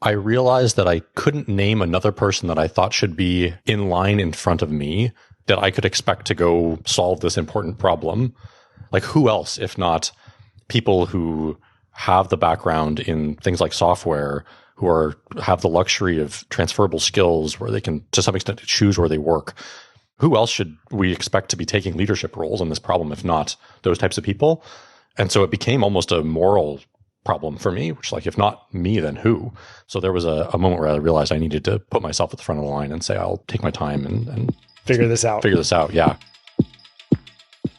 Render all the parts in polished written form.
I realized that I couldn't name another person that I thought should be in line in front of me that I could expect to go solve this important problem. Like, who else, if not people who have the background in things like software, who have the luxury of transferable skills where they can, to some extent, choose where they work. Who else should we expect to be taking leadership roles in this problem, if not those types of people? And so it became almost a moral problem for me, which, like, if not me, then who? So there was a moment where I realized I needed to put myself at the front of the line and say, I'll take my time and figure this out. Yeah.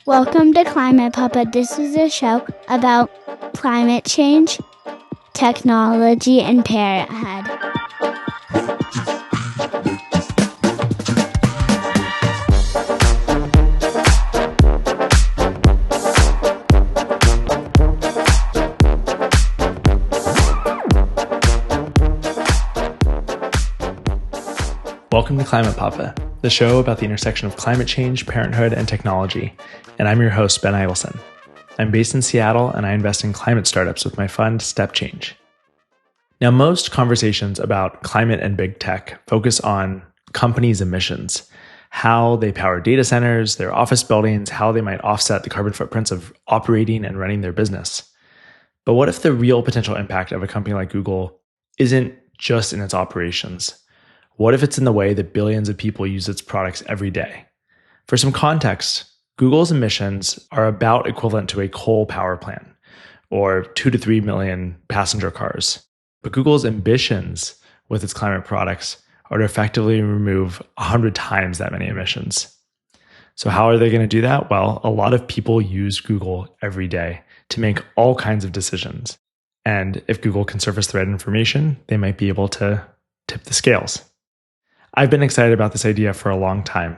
Welcome to Climate Papa. This is a show about climate change, technology, and parenthood. Welcome to Climate Papa, the show about the intersection of climate change, parenthood, and technology. And I'm your host, Ben Eidelson. I'm based in Seattle, and I invest in climate startups with my fund, Step Change. Now, most conversations about climate and big tech focus on companies' emissions, how they power data centers, their office buildings, how they might offset the carbon footprints of operating and running their business. But what if the real potential impact of a company like Google isn't just in its operations? What if it's in the way that billions of people use its products every day? For some context, Google's emissions are about equivalent to a coal power plant, or 2 to 3 million passenger cars. But Google's ambitions with its climate products are to effectively remove 100 times that many emissions. So how are they going to do that? Well, a lot of people use Google every day to make all kinds of decisions. And if Google can surface the right information, they might be able to tip the scales. I've been excited about this idea for a long time.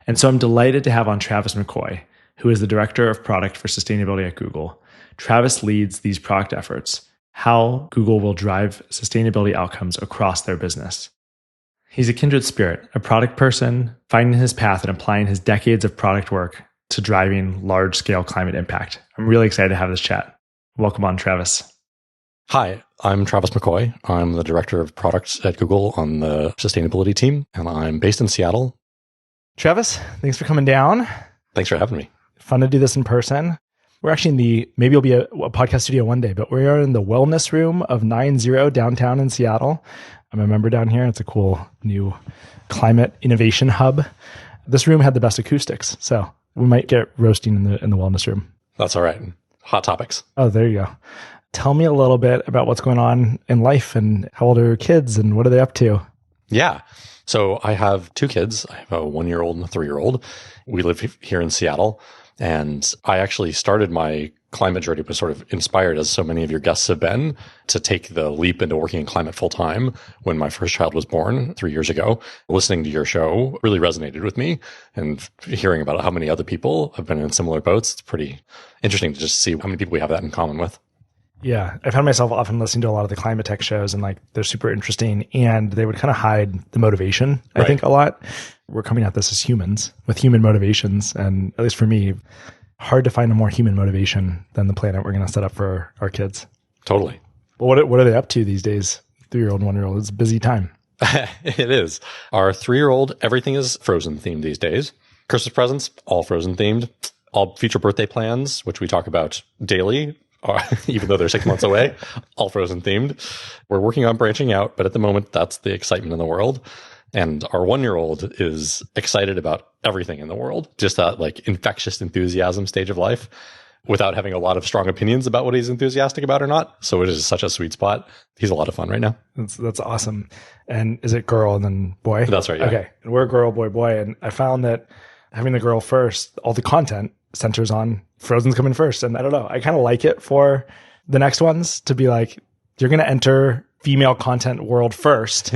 And so I'm delighted to have on Travis McCoy, who is the Director of Product for Sustainability at Google. Travis leads these product efforts, how Google will drive sustainability outcomes across their business. He's a kindred spirit, a product person, finding his path and applying his decades of product work to driving large-scale climate impact. I'm really excited to have this chat. Welcome on, Travis. Hi, I'm Travis McCoy. I'm the Director of Products at Google on the sustainability team, and I'm based in Seattle. Travis, thanks for coming down. Thanks for having me. Fun to do this in person. We're actually maybe it'll be a podcast studio one day, but we are in the wellness room of 90 downtown in Seattle. I'm a member down here. It's a cool new climate innovation hub. This room had the best acoustics, so we might get roasting in the wellness room. That's all right. Hot topics. Oh, there you go. Tell me a little bit about what's going on in life and how old are your kids and what are they up to? Yeah. So I have 2 kids. I have a 1-year-old and a 3-year-old. We live here in Seattle. And I actually started my climate journey, was sort of inspired, as so many of your guests have been, to take the leap into working in climate full time when my first child was born 3 years ago. Listening to your show really resonated with me, and hearing about how many other people have been in similar boats. It's pretty interesting to just see how many people we have that in common with. Yeah, I found myself often listening to a lot of the climate tech shows, and like they're super interesting, and they would kind of hide the motivation, I think, a lot. We're coming at this as humans with human motivations, and at least for me, hard to find a more human motivation than the planet we're going to set up for our kids. Totally. Well, what are they up to these days? 3-year-old, 1-year-old. It's a busy time. It is. Our 3-year-old, everything is Frozen themed these days. Christmas presents, all Frozen themed. All future birthday plans, which we talk about daily, even though they're 6 months away, all Frozen themed. We're working on branching out, but at the moment, that's the excitement in the world. And our 1-year-old is excited about everything in the world, just that like infectious enthusiasm stage of life, without having a lot of strong opinions about what he's enthusiastic about or not. So it is such a sweet spot. He's a lot of fun right now. That's awesome. And is it girl and then boy? That's right. Yeah. Okay. And we're girl, boy. And I found that having the girl first, all the content centers on Frozen's coming first. And I don't know, I kind of like it for the next ones to be like, you're going to enter female content world first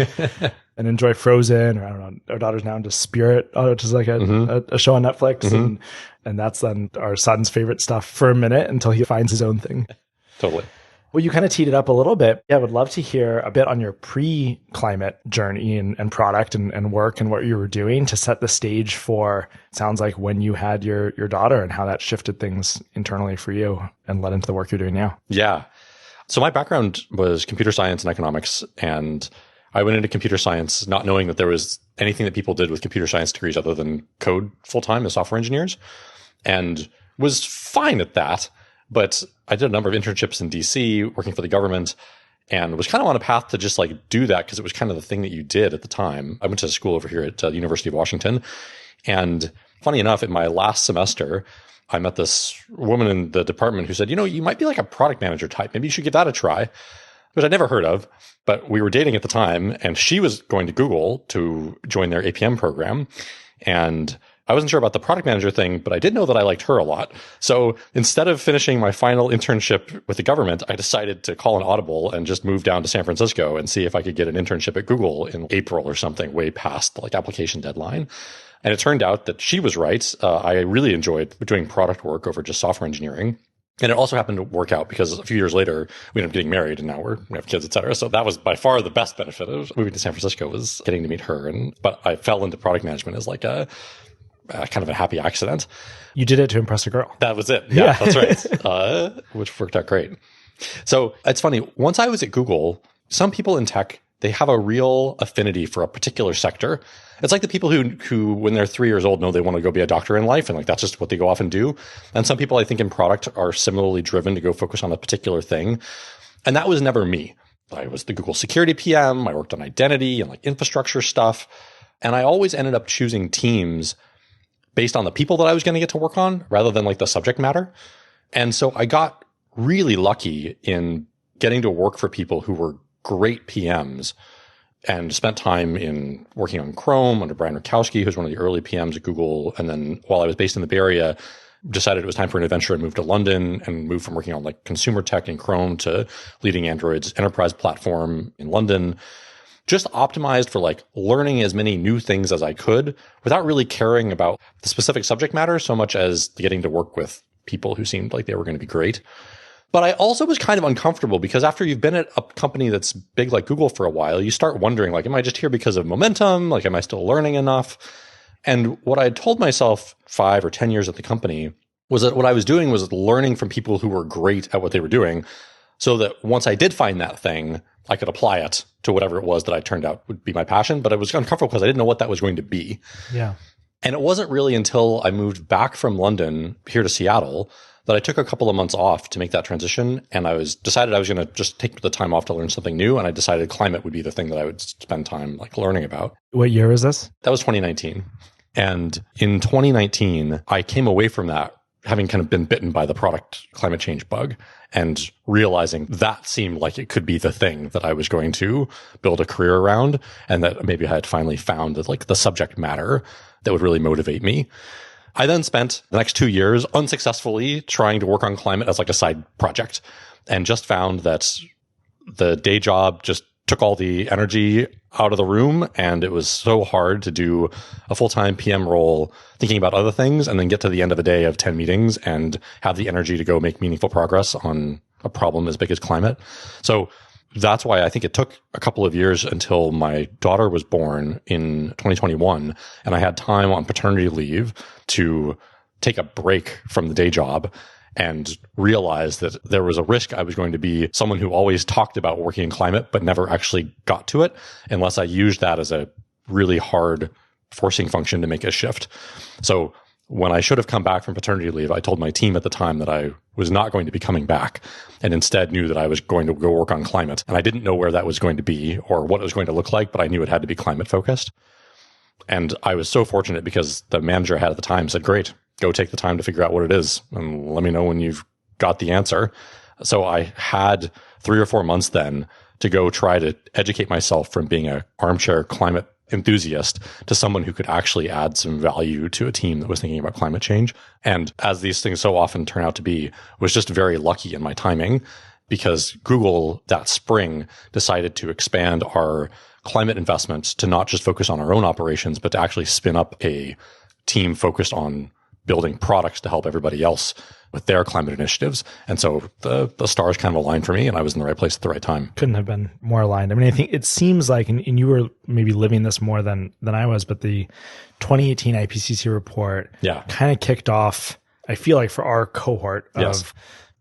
and enjoy Frozen, or I don't know, our daughter's now into Spirit, which is like a show on Netflix. And that's then our son's favorite stuff for a minute until he finds his own thing. Totally. Well, you kind of teed it up a little bit. Yeah, I would love to hear a bit on your pre-climate journey and product and work and what you were doing to set the stage for, sounds like, when you had your daughter and how that shifted things internally for you and led into the work you're doing now. Yeah. So my background was computer science and economics, and I went into computer science not knowing that there was anything that people did with computer science degrees other than code full-time as software engineers, and was fine at that. But I did a number of internships in DC working for the government and was kind of on a path to just like do that because it was kind of the thing that you did at the time. I went to school over here at the University of Washington. And funny enough, in my last semester, I met this woman in the department who said, you might be like a product manager type. Maybe you should give that a try, which I'd never heard of. But we were dating at the time, and she was going to Google to join their APM program. And I wasn't sure about the product manager thing, but I did know that I liked her a lot. So instead of finishing my final internship with the government, I decided to call an audible and just move down to San Francisco and see if I could get an internship at Google in April or something, way past the like application deadline. And it turned out that she was right. I really enjoyed doing product work over just software engineering. And it also happened to work out because a few years later, we ended up getting married and now we have kids, et cetera. So that was by far the best benefit of moving to San Francisco, was getting to meet her. But I fell into product management as like a kind of a happy accident. You did it to impress a girl. That was it. Yeah. That's right. Which worked out great. So it's funny. Once I was at Google, some people in tech, they have a real affinity for a particular sector. It's like the people who, when they're 3 years old, know they want to go be a doctor in life, and like that's just what they go off and do. And some people, I think, in product are similarly driven to go focus on a particular thing. And that was never me. I was the Google security PM. I worked on identity and like infrastructure stuff. And I always ended up choosing teams based on the people that I was going to get to work on rather than like the subject matter. And so I got really lucky in getting to work for people who were great PMs, and spent time in working on Chrome under Brian Rukowski, who's one of the early PMs at Google. And then while I was based in the Bay Area, decided it was time for an adventure and moved to London and moved from working on like consumer tech in Chrome to leading Android's enterprise platform in London. Just optimized for like learning as many new things as I could without really caring about the specific subject matter so much as getting to work with people who seemed like they were going to be great. But I also was kind of uncomfortable because after you've been at a company that's big like Google for a while, you start wondering, like, am I just here because of momentum? Like, am I still learning enough? And what I had told myself 5 or 10 years at the company was that what I was doing was learning from people who were great at what they were doing, so that once I did find that thing, I could apply it to whatever it was that I turned out would be my passion. But I was uncomfortable because I didn't know what that was going to be. Yeah. And it wasn't really until I moved back from London here to Seattle that I took a couple of months off to make that transition. And I decided I was going to just take the time off to learn something new. And I decided climate would be the thing that I would spend time like learning about. What year was this? That was 2019. And in 2019, I came away from that having kind of been bitten by the product climate change bug and realizing that seemed like it could be the thing that I was going to build a career around, and that maybe I had finally found that like the subject matter that would really motivate me. I then spent the next 2 years unsuccessfully trying to work on climate as like a side project, and just found that the day job just took all the energy out of the room. And it was so hard to do a full-time PM role thinking about other things and then get to the end of a day of 10 meetings and have the energy to go make meaningful progress on a problem as big as climate. So that's why I think it took a couple of years until my daughter was born in 2021. And I had time on paternity leave to take a break from the day job and realize that there was a risk I was going to be someone who always talked about working in climate, but never actually got to it unless I used that as a really hard forcing function to make a shift. So when I should have come back from paternity leave, I told my team at the time that I was not going to be coming back, and instead knew that I was going to go work on climate. And I didn't know where that was going to be or what it was going to look like, but I knew it had to be climate focused. And I was so fortunate because the manager I had at the time said, great, go take the time to figure out what it is and let me know when you've got the answer. So I had 3 or 4 months then to go try to educate myself from being an armchair climate enthusiast to someone who could actually add some value to a team that was thinking about climate change. And as these things so often turn out to be, was just very lucky in my timing, because Google that spring decided to expand our climate investments to not just focus on our own operations, but to actually spin up a team focused on building products to help everybody else with their climate initiatives. And so the stars kind of aligned for me, and I was in the right place at the right time. Couldn't have been more aligned. I mean, I think it seems like, and you were maybe living this more than I was, but the 2018 IPCC report kind of kicked off, I feel like, for our cohort of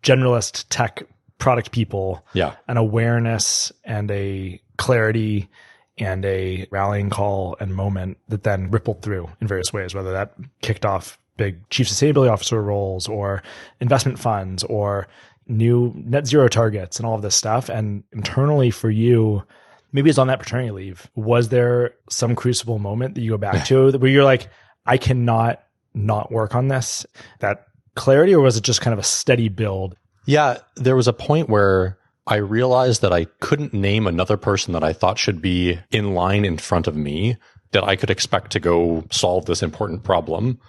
generalist tech product people, Yeah. an awareness and a clarity and a rallying call and moment that then rippled through in various ways, whether that kicked off big chief sustainability officer roles or investment funds or new net zero targets and all of this stuff. And internally for you, maybe it's on that paternity leave, was there some crucible moment that you go back to where you're like, I cannot not work on this, that clarity, or was it just kind of a steady build? Yeah, there was a point where I realized that I couldn't name another person that I thought should be in line in front of me that I could expect to go solve this important problem.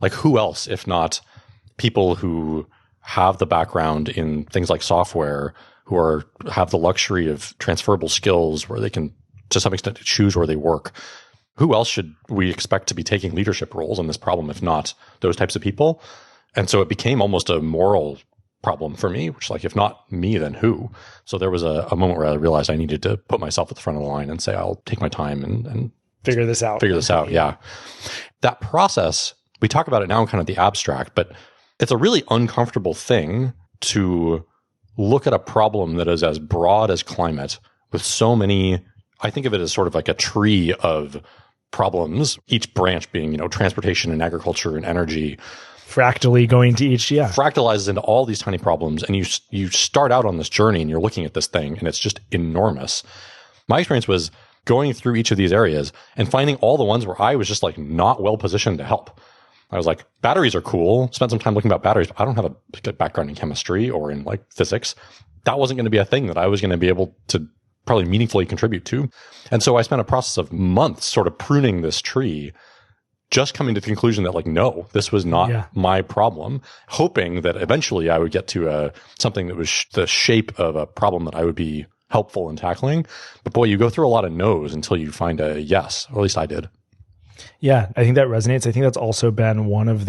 Like, who else, if not people who have the background in things like software, who have the luxury of transferable skills where they can, to some extent, choose where they work. Who else should we expect to be taking leadership roles in this problem, if not those types of people? And so it became almost a moral problem for me, which, like, if not me, then who? So there was a moment where I realized I needed to put myself at the front of the line and say, I'll take my time and figure this out. Yeah. That process, we talk about it now in kind of the abstract, but it's a really uncomfortable thing to look at a problem that is as broad as climate with so many. I think of it as sort of like a tree of problems, each branch being, transportation and agriculture and energy. Fractally going to each, fractalizes into all these tiny problems. And you start out on this journey and you're looking at this thing and it's just enormous. My experience was going through each of these areas and finding all the ones where I was just like not well positioned to help. I was like, batteries are cool. Spent some time looking about batteries, but I don't have a background in chemistry or in like physics. That wasn't going to be a thing that I was going to be able to probably meaningfully contribute to. And so I spent a process of months sort of pruning this tree, just coming to the conclusion that, like, no, this was not my problem, hoping that eventually I would get to something that was the shape of a problem that I would be helpful in tackling. But boy, you go through a lot of no's until you find a yes, or at least I did. Yeah, I think that resonates. I think that's also been one of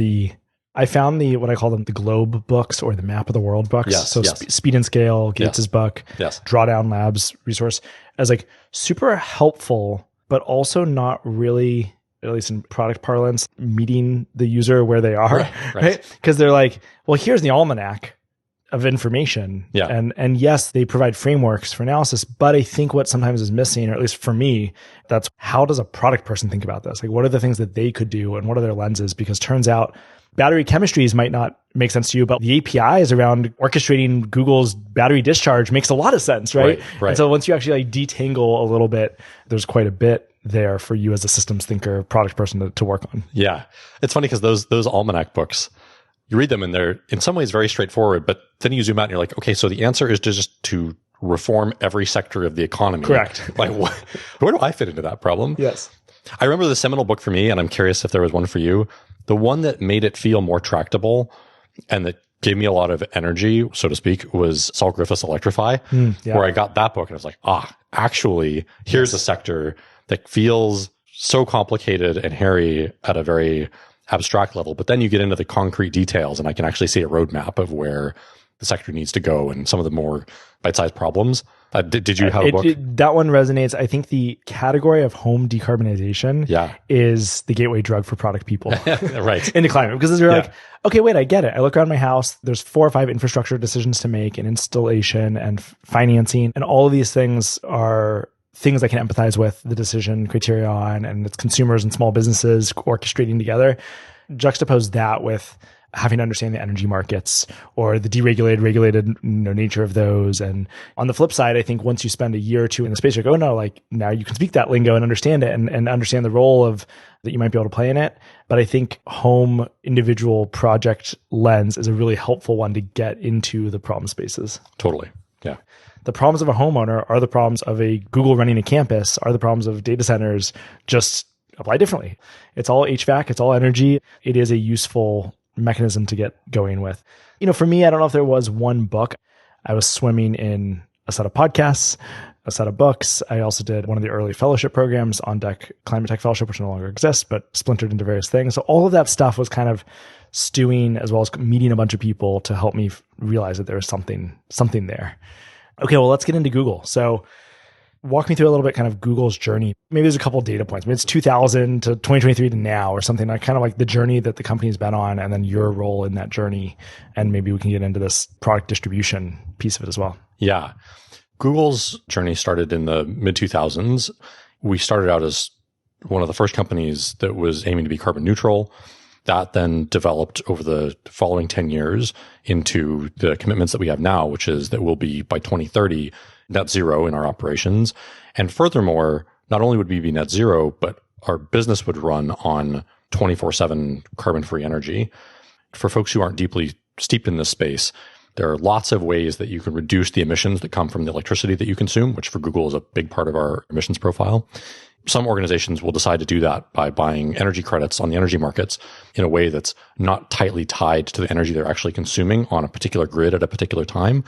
I found what I call them the globe books or the map of the world books. Yes, so Speed and Scale, Gates's book, Drawdown Labs resource as like super helpful, but also not really, at least in product parlance, meeting the user where they are, right? Because they're like, well, here's the almanac of information. Yeah. And yes, they provide frameworks for analysis, but I think what sometimes is missing, or at least for me, that's how does a product person think about this? Like, what are the things that they could do and what are their lenses? Because turns out battery chemistries might not make sense to you, but the APIs around orchestrating Google's battery discharge makes a lot of sense, right? Right. And so once you actually like detangle a little bit, there's quite a bit there for you as a systems thinker, product person to work on. Yeah. It's funny because those almanac books, you read them and they're in some ways very straightforward, but then you zoom out and you're like, okay, so the answer is just to reform every sector of the economy. Correct. Like, where do I fit into that problem? Yes. I remember the seminal book for me, and I'm curious if there was one for you. The one that made it feel more tractable and that gave me a lot of energy, so to speak, was Saul Griffith's Electrify, where I got that book and I was like, actually, here's a sector that feels so complicated and hairy at a very abstract level, but then you get into the concrete details and I can actually see a roadmap of where the sector needs to go and some of the more bite-sized problems. Did you have a book? That one resonates. I think the category of home decarbonization is the gateway drug for product people right. into climate, because they're like, okay, wait, I get it. I look around my house, there's 4 or 5 infrastructure decisions to make and installation and financing, and all of these things are things I can empathize with the decision criteria on, and it's consumers and small businesses orchestrating together. Juxtapose that with having to understand the energy markets or the deregulated, regulated nature of those. And on the flip side, I think once you spend a year or two in the space, you're like, oh no, like now you can speak that lingo and understand it and understand the role of that you might be able to play in it. But I think home individual project lens is a really helpful one to get into the problem spaces. Totally. Yeah. The problems of a homeowner are the problems of a Google running a campus, are the problems of data centers, just apply differently. It's all HVAC, it's all energy. It is a useful mechanism to get going with. For me, I don't know if there was one book. I was swimming in a set of podcasts, a set of books. I also did one of the early fellowship programs, On Deck Climate Tech Fellowship, which no longer exists, but splintered into various things. So all of that stuff was kind of stewing, as well as meeting a bunch of people to help me realize that there was something there. Okay, well, let's get into Google. So walk me through a little bit kind of Google's journey. Maybe there's a couple of data points. Maybe it's 2000 to 2023 to now or something, like kind of like the journey that the company's been on and then your role in that journey. And maybe we can get into this product distribution piece of it as well. Yeah. Google's journey started in the mid 2000s. We started out as one of the first companies that was aiming to be carbon neutral. That then developed over the following 10 years into the commitments that we have now, which is that we'll be by 2030 net zero in our operations. And furthermore, not only would we be net zero, but our business would run on 24/7 carbon-free energy. For folks who aren't deeply steeped in this space, there are lots of ways that you can reduce the emissions that come from the electricity that you consume, which for Google is a big part of our emissions profile. Some organizations will decide to do that by buying energy credits on the energy markets in a way that's not tightly tied to the energy they're actually consuming on a particular grid at a particular time.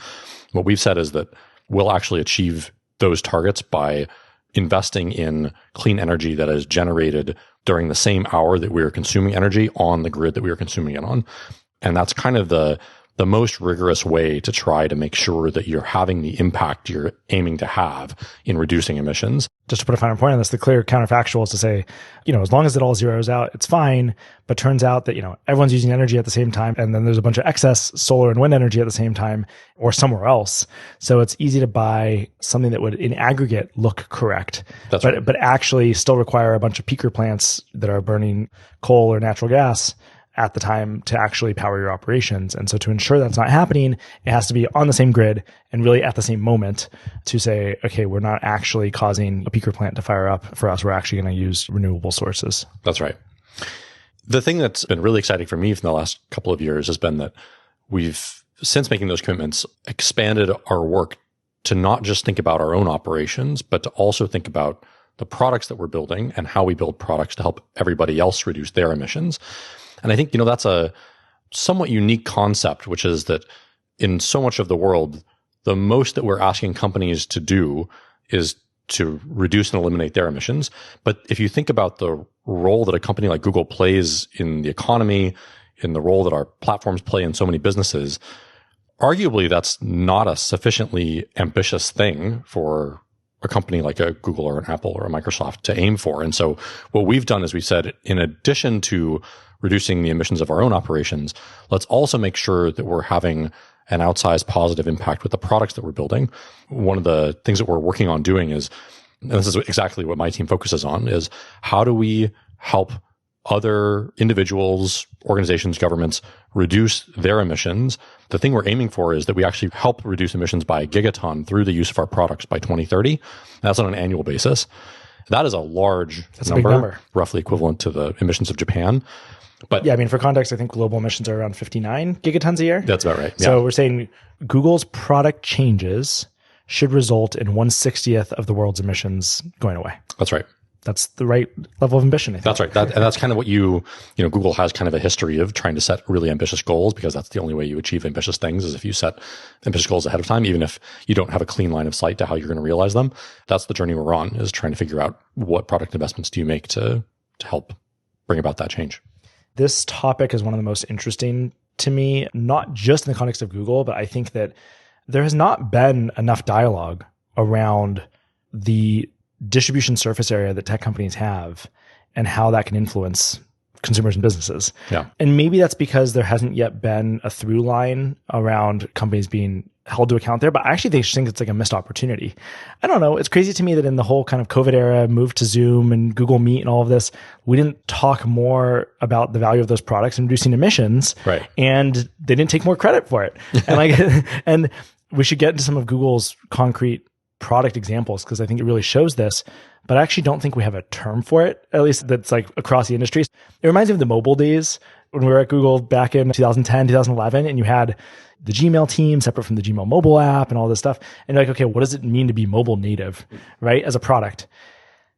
What we've said is that we'll actually achieve those targets by investing in clean energy that is generated during the same hour that we are consuming energy on the grid that we are consuming it on. And that's kind of the most rigorous way to try to make sure that you're having the impact you're aiming to have in reducing emissions. Just to put a finer point on this, the clear counterfactual is to say, as long as it all zeroes out, it's fine. But turns out that, everyone's using energy at the same time. And then there's a bunch of excess solar and wind energy at the same time or somewhere else. So it's easy to buy something that would in aggregate look correct, but actually still require a bunch of peaker plants that are burning coal or natural gas at the time to actually power your operations. And so to ensure that's not happening, it has to be on the same grid and really at the same moment to say, okay, we're not actually causing a peaker plant to fire up for us. We're actually going to use renewable sources. That's right. The thing that's been really exciting for me from the last couple of years has been that we've, since making those commitments, expanded our work to not just think about our own operations, but to also think about the products that we're building and how we build products to help everybody else reduce their emissions. And I think, that's a somewhat unique concept, which is that in so much of the world, the most that we're asking companies to do is to reduce and eliminate their emissions. But if you think about the role that a company like Google plays in the economy, in the role that our platforms play in so many businesses, arguably that's not a sufficiently ambitious thing for a company like a Google or an Apple or a Microsoft to aim for. And so what we've done is we said, in addition to reducing the emissions of our own operations, let's also make sure that we're having an outsized positive impact with the products that we're building. One of the things that we're working on doing is, and this is exactly what my team focuses on, is how do we help other individuals, organizations, governments reduce their emissions. The thing we're aiming for is that we actually help reduce emissions by a gigaton through the use of our products by 2030. That's on an annual basis. That is a large number, roughly equivalent to the emissions of Japan. But yeah, for context, I think global emissions are around 59 gigatons a year. That's about right. Yeah. So we're saying Google's product changes should result in 1/60th of the world's emissions going away. That's right. That's the right level of ambition, I think. That's right. And that's kind of what Google has kind of a history of trying to set really ambitious goals, because that's the only way you achieve ambitious things is if you set ambitious goals ahead of time, even if you don't have a clean line of sight to how you're going to realize them. That's the journey we're on, is trying to figure out what product investments do you make to help bring about that change. This topic is one of the most interesting to me, not just in the context of Google, but I think that there has not been enough dialogue around the distribution surface area that tech companies have and how that can influence consumers and businesses. Yeah. And maybe that's because there hasn't yet been a through line around companies being held to account there, but I actually think it's like a missed opportunity. I don't know. It's crazy to me that in the whole kind of COVID era, move to Zoom and Google Meet and all of this, we didn't talk more about the value of those products and reducing emissions. Right. And they didn't take more credit for it. And and we should get into some of Google's concrete product examples, because I think it really shows this, but I actually don't think we have a term for it, at least that's like across the industries. It reminds me of the mobile days when we were at Google back in 2010, 2011, and you had the Gmail team separate from the Gmail mobile app and all this stuff. And you're like, okay, what does it mean to be mobile native, right? As a product.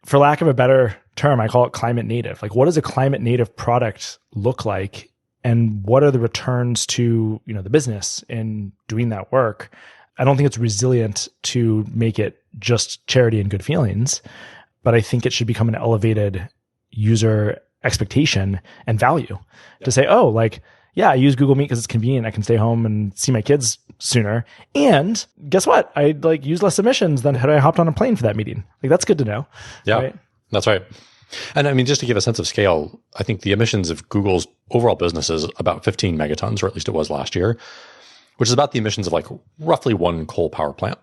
For lack of a better term, I call it climate native. Like, what does a climate native product look like? And what are the returns to, the business in doing that work? I don't think it's resilient to make it just charity and good feelings, but I think it should become an elevated user expectation and value to say, oh, like, yeah, I use Google Meet because it's convenient. I can stay home and see my kids sooner. And guess what? I like use less emissions than had I hopped on a plane for that meeting. Like that's good to know. Yeah, right? That's right. And I mean, just to give a sense of scale, I think the emissions of Google's overall business is about 15 megatons, or at least it was last year, which is about the emissions of like roughly one coal power plant.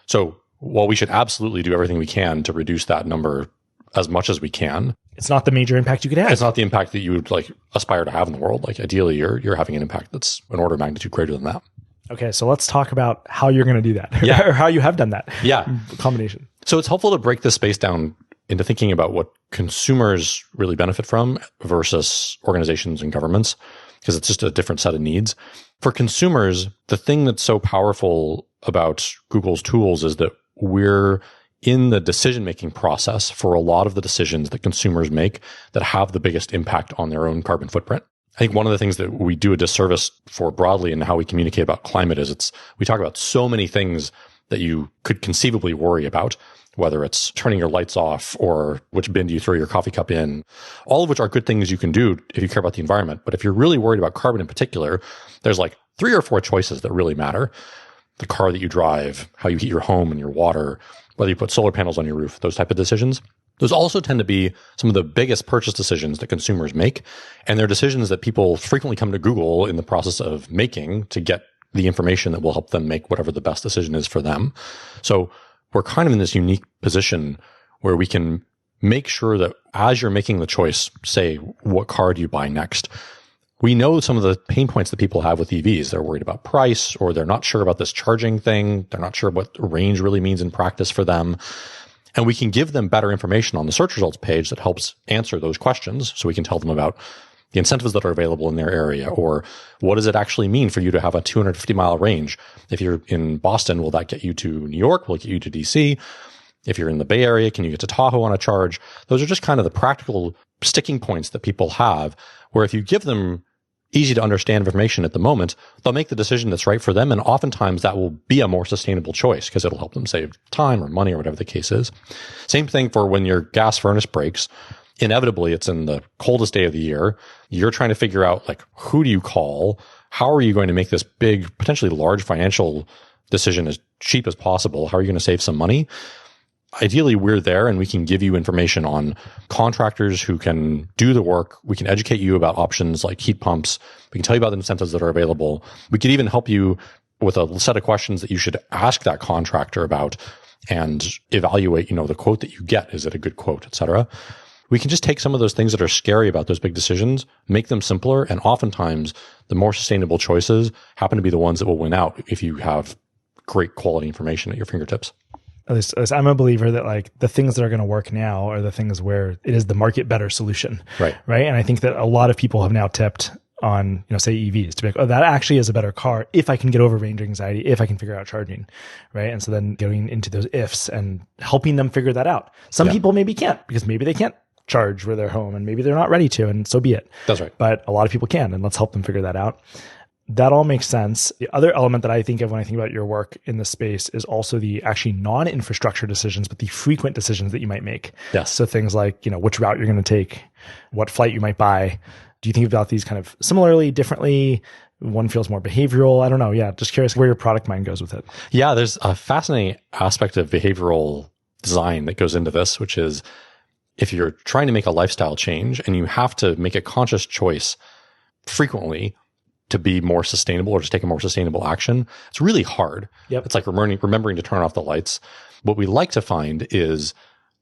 So while we should absolutely do everything we can to reduce that number as much as we can, it's not the major impact you could have. It's not the impact that you would like aspire to have in the world. Like ideally, you're having an impact that's an order of magnitude greater than that. Okay, so let's talk about how you're going to do that. Yeah. Or how you have done that. Yeah. Combination. So it's helpful to break this space down into thinking about what consumers really benefit from versus organizations and governments, because it's just a different set of needs. For consumers, the thing that's so powerful about Google's tools is that we're in the decision-making process for a lot of the decisions that consumers make that have the biggest impact on their own carbon footprint. I think one of the things that we do a disservice for broadly in how we communicate about climate is we talk about so many things that you could conceivably worry about, whether it's turning your lights off or which bin do you throw your coffee cup in, all of which are good things you can do if you care about the environment. But if you're really worried about carbon in particular, there's like 3 or 4 choices that really matter. The car that you drive, how you heat your home and your water, whether you put solar panels on your roof, those type of decisions. Those also tend to be some of the biggest purchase decisions that consumers make. And they're decisions that people frequently come to Google in the process of making to get the information that will help them make whatever the best decision is for them. So we're kind of in this unique position where we can make sure that as you're making the choice, say, what car do you buy next? We know some of the pain points that people have with EVs. They're worried about price, or they're not sure about this charging thing. They're not sure what range really means in practice for them. And we can give them better information on the search results page that helps answer those questions. So we can tell them about the incentives that are available in their area, or what does it actually mean for you to have a 250-mile range? If you're in Boston, will that get you to New York? Will it get you to DC? If you're in the Bay Area, can you get to Tahoe on a charge? Those are just kind of the practical sticking points that people have, where if you give them easy to understand information at the moment, they'll make the decision that's right for them. And oftentimes that will be a more sustainable choice because it'll help them save time or money or whatever the case is. Same thing for when your gas furnace breaks. Inevitably, it's in the coldest day of the year. You're trying to figure out, like, who do you call? How are you going to make this big, potentially large financial decision as cheap as possible? How are you going to save some money? Ideally, we're there and we can give you information on contractors who can do the work. We can educate you about options like heat pumps. We can tell you about the incentives that are available. We could even help you with a set of questions that you should ask that contractor about and evaluate, the quote that you get. Is it a good quote, et cetera? We can just take some of those things that are scary about those big decisions, make them simpler. And oftentimes the more sustainable choices happen to be the ones that will win out if you have great quality information at your fingertips. At least I'm a believer that like the things that are going to work now are the things where it is the market better solution. Right. Right. And I think that a lot of people have now tipped on, say EVs to be like, oh, that actually is a better car if I can get over range anxiety, if I can figure out charging. Right. And so then going into those ifs and helping them figure that out. Some people maybe can't because maybe they can't charge where they're home and maybe they're not ready to, and so be it. That's right. But a lot of people can, and let's help them figure that out. That all makes sense. The other element that I think of when I think about your work in this space is also the actually non-infrastructure decisions, but the frequent decisions that you might make. Yes. So things like, which route you're going to take, what flight you might buy. Do you think about these kind of similarly, differently? One feels more behavioral. I don't know. Yeah. Just curious where your product mind goes with it. Yeah. There's a fascinating aspect of behavioral design that goes into this, which is if you're trying to make a lifestyle change and you have to make a conscious choice frequently to be more sustainable or to take a more sustainable action, it's really hard. Yep. It's like remembering to turn off the lights. What we like to find is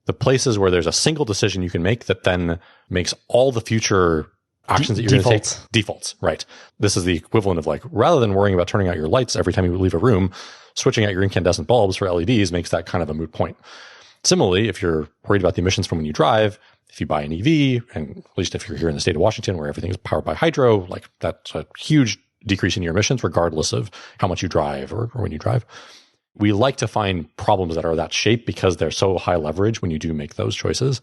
the places where there's a single decision you can make that then makes all the future actions that you're going to take defaults. Right. This is the equivalent of like, rather than worrying about turning out your lights every time you leave a room, switching out your incandescent bulbs for LEDs makes that kind of a moot point. Similarly, if you're worried about the emissions from when you drive, if you buy an EV, and at least if you're here in the state of Washington where everything is powered by hydro, like that's a huge decrease in your emissions regardless of how much you drive or when you drive. We like to find problems that are that shape because they're so high leverage when you do make those choices.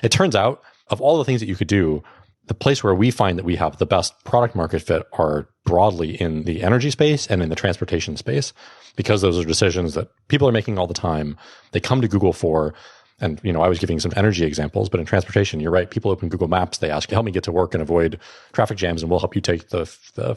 It turns out, of all the things that you could do, the place where we find that we have the best product market fit are broadly in the energy space and in the transportation space, because those are decisions that people are making all the time. They come to Google for, And, I was giving some energy examples, but in transportation, you're right. People open Google Maps. They ask, help me get to work and avoid traffic jams, and we'll help you take the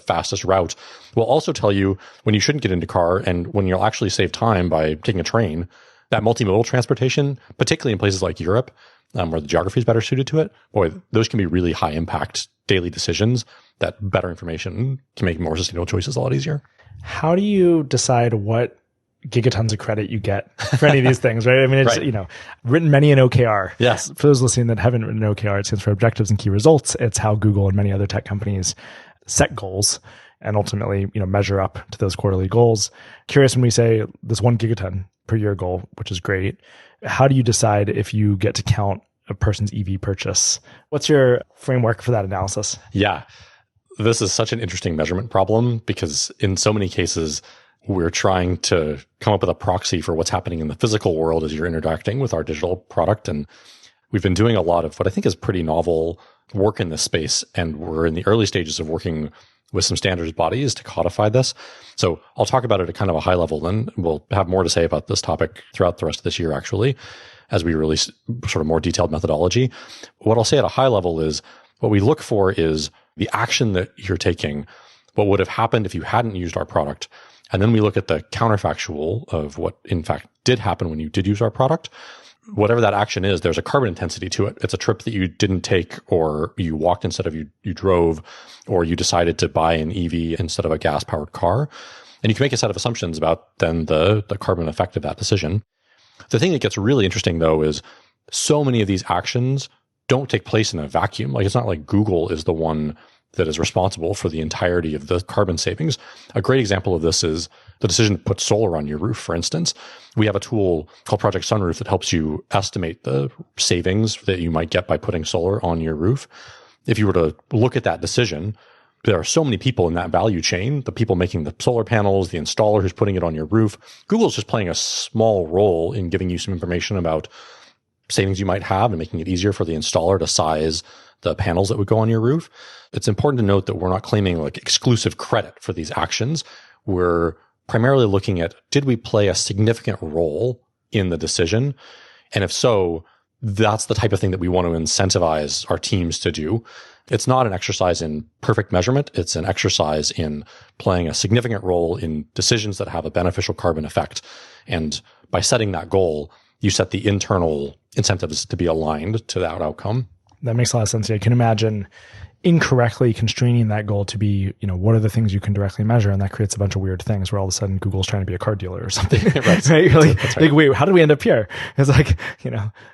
fastest route. We'll also tell you when you shouldn't get into car and when you'll actually save time by taking a train. That multimodal transportation, particularly in places like Europe, where the geography is better suited to it, boy, those can be really high impact daily decisions that better information can make more sustainable choices a lot easier. How do you decide what gigatons of credit you get for any of these things, right? I mean, it's, Right. Written many an OKR. Yes. For those listening that haven't written an OKR, it stands for objectives and key results. It's how Google and many other tech companies set goals and ultimately, measure up to those quarterly goals. Curious, when we say this 1 gigaton per year goal, which is great, how do you decide if you get to count a person's EV purchase? What's your framework for that analysis? Yeah. This is such an interesting measurement problem because in so many cases, we're trying to come up with a proxy for what's happening in the physical world as you're interacting with our digital product. And we've been doing a lot of what I think is pretty novel work in this space. And we're in the early stages of working with some standards bodies to codify this. So I'll talk about it at kind of a high level, then we'll have more to say about this topic throughout the rest of this year, actually, as we release sort of more detailed methodology. What I'll say at a high level is what we look for is the action that you're taking, what would have happened if you hadn't used our product. And then we look at the counterfactual of what in fact did happen when you did use our product. Whatever that action is, there's a carbon intensity to it. It's a trip that you didn't take, or you walked instead of you drove, or you decided to buy an EV instead of a gas powered car. And you can make a set of assumptions about then the carbon effect of that decision. The thing that gets really interesting though is so many of these actions don't take place in a vacuum. Like it's not like Google is the one that is responsible for the entirety of the carbon savings. A great example of this is the decision to put solar on your roof, for instance. We have a tool called Project Sunroof that helps you estimate the savings that you might get by putting solar on your roof. If you were to look at that decision, there are so many people in that value chain, the people making the solar panels, the installer who's putting it on your roof. Google's just playing a small role in giving you some information about savings you might have and making it easier for the installer to size the panels that would go on your roof. It's important to note that we're not claiming like exclusive credit for these actions. We're primarily looking at, did we play a significant role in the decision? And if so, that's the type of thing that we want to incentivize our teams to do. It's not an exercise in perfect measurement. It's an exercise in playing a significant role in decisions that have a beneficial carbon effect. And by setting that goal, you set the internal incentives to be aligned to that outcome. That makes a lot of sense. I can imagine incorrectly constraining that goal to be, what are the things you can directly measure? And that creates a bunch of weird things where all of a sudden Google's trying to be a car dealer or something. Right. Right? You're like, That's right. wait, how did we end up here? It's like,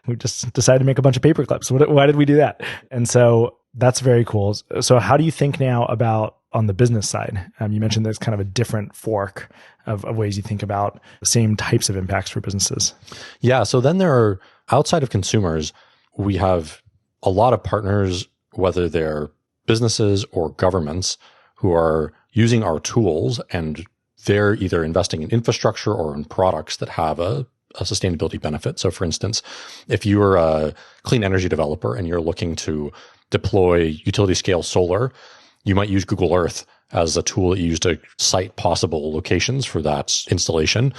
we just decided to make a bunch of paper clips. Why did we do that? And so that's very cool. So how do you think now about on the business side? You mentioned there's kind of a different fork of ways you think about the same types of impacts for businesses. Yeah. So then there are, outside of consumers, we have a lot of partners, whether they're businesses or governments, who are using our tools, and they're either investing in infrastructure or in products that have a sustainability benefit. So for instance, if you're a clean energy developer and you're looking to deploy utility scale solar, you might use Google Earth as a tool that you use to cite possible locations for that installation.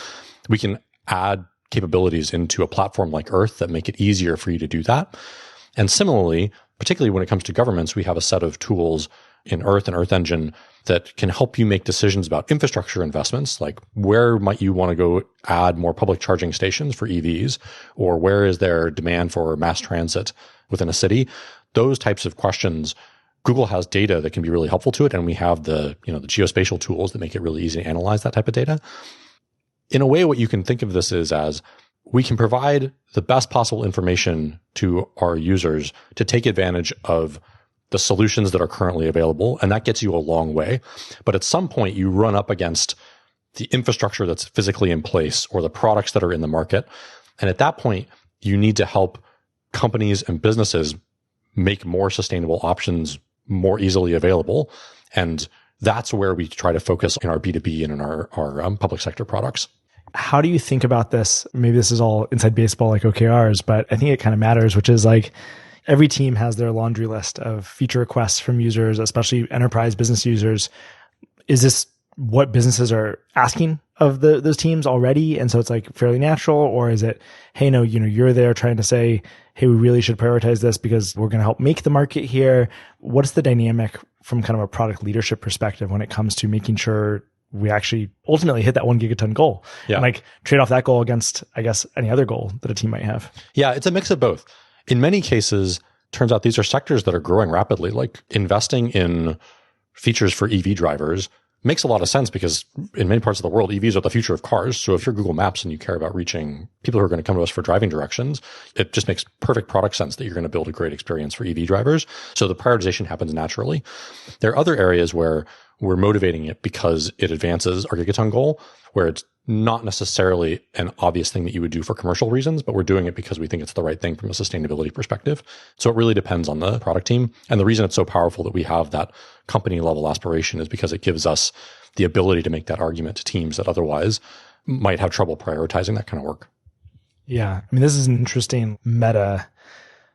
We can add capabilities into a platform like Earth that make it easier for you to do that. And similarly, particularly when it comes to governments, we have a set of tools in Earth and Earth Engine that can help you make decisions about infrastructure investments, like where might you want to go add more public charging stations for EVs, or where is there demand for mass transit within a city? Those types of questions, Google has data that can be really helpful to it, and we have the geospatial tools that make it really easy to analyze that type of data. In a way, what you can think of this is as we can provide the best possible information to our users to take advantage of the solutions that are currently available, and that gets you a long way. But at some point, you run up against the infrastructure that's physically in place or the products that are in the market. And at that point, you need to help companies and businesses make more sustainable options more easily available. And that's where we try to focus in our B2B and in our public sector products. How do you think about this? Maybe this is all inside baseball like OKRs, but I think it kind of matters, which is like every team has their laundry list of feature requests from users, especially enterprise business users. Is this what businesses are asking of those teams already? And so it's like fairly natural, or is it, hey, no, you're there trying to say, hey, we really should prioritize this because we're going to help make the market here. What's the dynamic from kind of a product leadership perspective when it comes to making sure we actually ultimately hit that 1 gigaton goal and like trade off that goal against, I guess, any other goal that a team might have? Yeah, it's a mix of both. In many cases, turns out these are sectors that are growing rapidly, like investing in features for EV drivers makes a lot of sense because in many parts of the world, EVs are the future of cars. So if you're Google Maps and you care about reaching people who are going to come to us for driving directions, it just makes perfect product sense that you're going to build a great experience for EV drivers. So the prioritization happens naturally. There are other areas where we're motivating it because it advances our gigaton goal, where it's not necessarily an obvious thing that you would do for commercial reasons, but we're doing it because we think it's the right thing from a sustainability perspective. So it really depends on the product team. And the reason it's so powerful that we have that company level aspiration is because it gives us the ability to make that argument to teams that otherwise might have trouble prioritizing that kind of work. Yeah. I mean, this is an interesting meta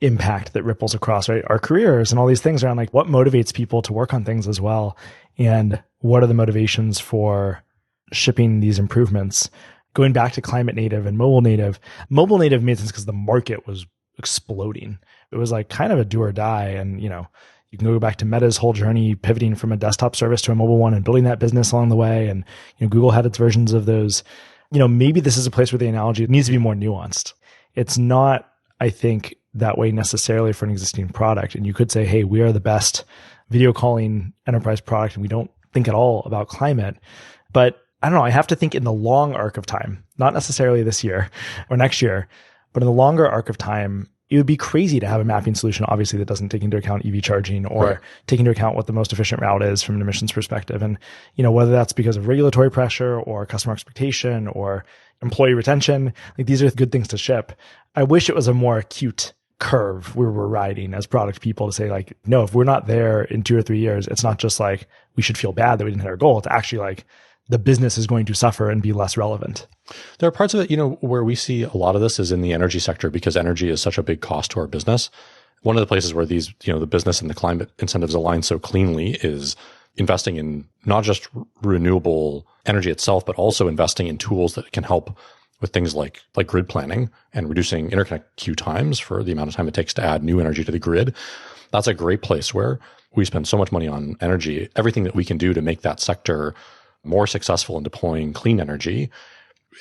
impact that ripples across, right, our careers and all these things around like what motivates people to work on things as well. And what are the motivations for shipping these improvements? Going back to climate native and mobile native made sense because the market was exploding. It was like kind of a do or die. And, you can go back to Meta's whole journey, pivoting from a desktop service to a mobile one and building that business along the way. And, Google had its versions of those. Maybe this is a place where the analogy needs to be more nuanced. It's not, I think, that way necessarily for an existing product. And you could say, hey, we are the best video calling enterprise product and we don't think at all about climate. But I don't know, I have to think in the long arc of time, not necessarily this year or next year, but in the longer arc of time, it would be crazy to have a mapping solution, obviously, that doesn't take into account EV charging or take into account what the most efficient route is from an emissions perspective. And, whether that's because of regulatory pressure or customer expectation or employee retention, like these are good things to ship. I wish it was a more acute curve we were riding as product people to say like, no, if we're not there in 2 or 3 years, it's not just like we should feel bad that we didn't hit our goal. It's actually like the business is going to suffer and be less relevant. There are parts of it, where we see a lot of this is in the energy sector because energy is such a big cost to our business. One of the places where these, the business and the climate incentives align so cleanly is investing in not just renewable energy itself, but also investing in tools that can help with things like grid planning and reducing interconnect queue times for the amount of time it takes to add new energy to the grid. That's a great place where we spend so much money on energy. Everything that we can do to make that sector more successful in deploying clean energy